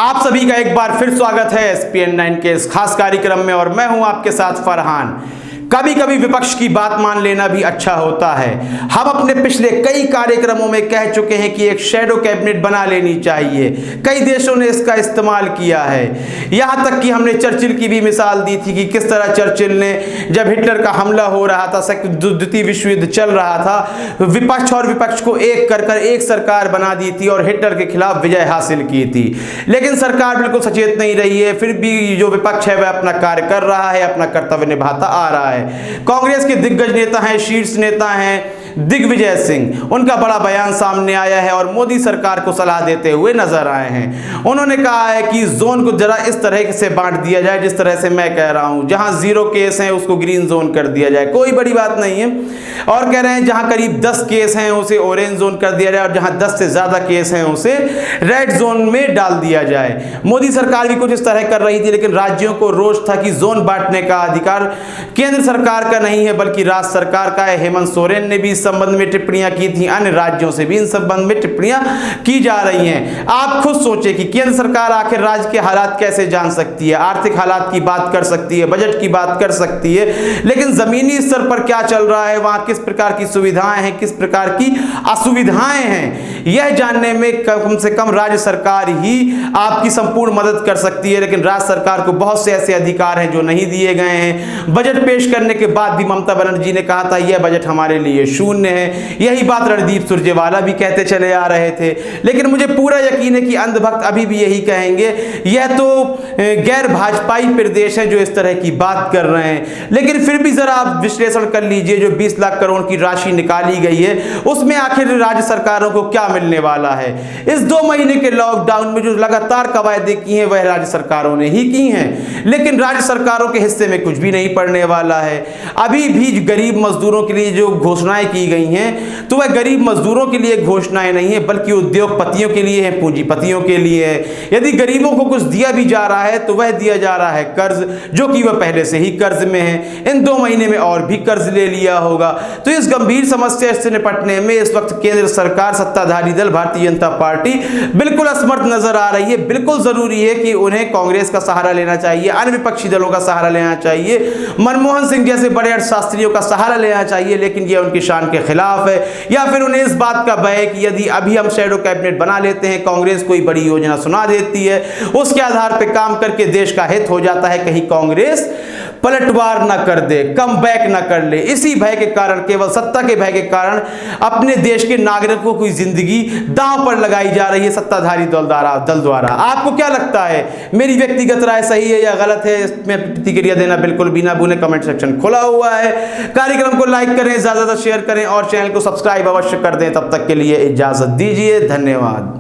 आप सभी का एक बार फिर स्वागत है SPN9 के इस खास कार्यक्रम में और मैं हूं आपके साथ फरहान। कभी कभी विपक्ष की बात मान लेना भी अच्छा होता है। हम अपने पिछले कई कार्यक्रमों में कह चुके हैं कि एक शैडो कैबिनेट बना लेनी चाहिए। कई देशों ने इसका इस्तेमाल किया है, यहाँ तक कि हमने चर्चिल की भी मिसाल दी थी कि किस तरह चर्चिल ने जब हिटलर का हमला हो रहा था, द्वितीय विश्व युद्ध चल रहा था, विपक्ष और विपक्ष को एक कर एक सरकार बना दी थी और हिटलर के खिलाफ विजय हासिल की थी। लेकिन सरकार बिल्कुल सचेत नहीं रही है, फिर भी जो विपक्ष है वह अपना कार्य कर रहा है, अपना कर्तव्य निभाता आ रहा है। कांग्रेस के दिग्गज नेता हैं, शीर्ष नेता हैं दिग्विजय सिंह, उनका बड़ा बयान सामने आया है और मोदी सरकार को सलाह देते हुए नजर आए हैं। उन्होंने कहा है कि जोन को जरा इस तरह से बांट दिया जाए जिस तरह से मैं कह रहा हूं, जहां 0 केस हैं उसको ग्रीन जोन कर दिया जाए, कोई बड़ी बात नहीं है। और कह रहे हैं जहां करीब 10 केस हैं उसे ऑरेंज जोन कर दिया जाए और जहां 10 से ज्यादा केस हैं उसे रेड जोन में डाल दिया जाए। मोदी सरकार भी कुछ इस तरह कर रही थी, लेकिन राज्यों को रोष था कि जोन बांटने का अधिकार केंद्र सरकार का नहीं है बल्कि राज्य सरकार का है। हेमंत सोरेन ने भी संबंध में टिप्पणियां की थी, अन्य राज्यों से भी इन संबंध में टिप्पणियां की जा रही हैं। आप खुद सोचें कि केंद्र सरकार आखिर राज्य के हालात कैसे जान सकती है, आर्थिक हालात की बात कर सकती है, बजट की बात कर सकती है, लेकिन जमीनी स्तर पर क्या चल रहा है, वहां किस प्रकार की सुविधाएं हैं, किस प्रकार की असुविधाएं हैं, यह जानने में कम से कम राज्य सरकार ही आपकी संपूर्ण मदद कर सकती है। लेकिन राज्य सरकार को बहुत से ऐसे अधिकार हैं जो नहीं दिए गए हैं। बजट पेश करने के बाद भी ममता बनर्जी ने कहा था यह बजट हमारे लिए शून्य है। यही बात रणदीप सुरजेवाला भी कहते चले आ रहे थे, लेकिन मुझे पूरा यकीन है कि अंधभक्त अभी भी यही कहेंगे यह तो गैर भाजपाई प्रदेश है जो इस तरह की बात कर रहे हैं। लेकिन फिर भी जरा आप विश्लेषण कर लीजिए, जो 20 लाख करोड़ की राशि निकाली गई है उसमें आखिर राज्य सरकारों को क्या मिलने वाला है। इस 2 महीने के लॉकडाउन में जो लगातार कवायदे की हैं वह राज्य सरकारों ने ही की हैं, लेकिन राज्य सरकारों के हिस्से में कुछ भी नहीं पड़ने वाला है। अभी भी गरीब मजदूरों के लिए जो घोषणाएं की गई हैं तो वह गरीब मजदूरों के लिए घोषणाएं नहीं है बल्कि उद्योगपतियों के लिए है, पूंजीपतियों के लिए है। यदि गरीबों को कुछ दिया भी जा रहा है तो वह दिया जा रहा है कर्ज, जो कि वह पहले से ही कर्ज में है। इन 2 महीने में और भी कर्ज ले लिया होगा। तो इस गंभीर समस्या से निपटने में इस वक्त केंद्र सरकार, सत्ताधारी दल भारतीय जनता पार्टी बिल्कुल असमर्थ नजर आ रही है। बिल्कुल जरूरी है कि उन्हें कांग्रेस का सहारा लेना चाहिए, अन्य विपक्षी दलों का सहारा लेना चाहिए, मनमोहन सिंह जैसे बड़े अर्थशास्त्रियों का सहारा लेना चाहिए, लेकिन यह उनकी शान के खिलाफ है। या फिर उन्हें इस बात का भय है कि यदि अभी हम शैडो कैबिनेट बना लेते हैं, कांग्रेस कोई बड़ी योजना सुना देती है, उसके आधार पर काम करके देश का हित हो जाता है, कहीं कांग्रेस पलटवार ना कर दे, कम बैक ना कर ले। इसी भय के कारण, केवल सत्ता के भय के कारण अपने देश के नागरिकों की जिंदगी दांव पर लगाई जा रही है सत्ताधारी दल द्वारा। आपको क्या लगता है, मेरी व्यक्तिगत राय सही है या गलत है? इसमें प्रतिक्रिया देना बिल्कुल भी ना भूलें, कमेंट सेक्शन खुला हुआ है। कार्यक्रम को लाइक करें, ज्यादा से शेयर करें और चैनल को सब्सक्राइब अवश्य कर दें। तब तक के लिए इजाजत दीजिए, धन्यवाद।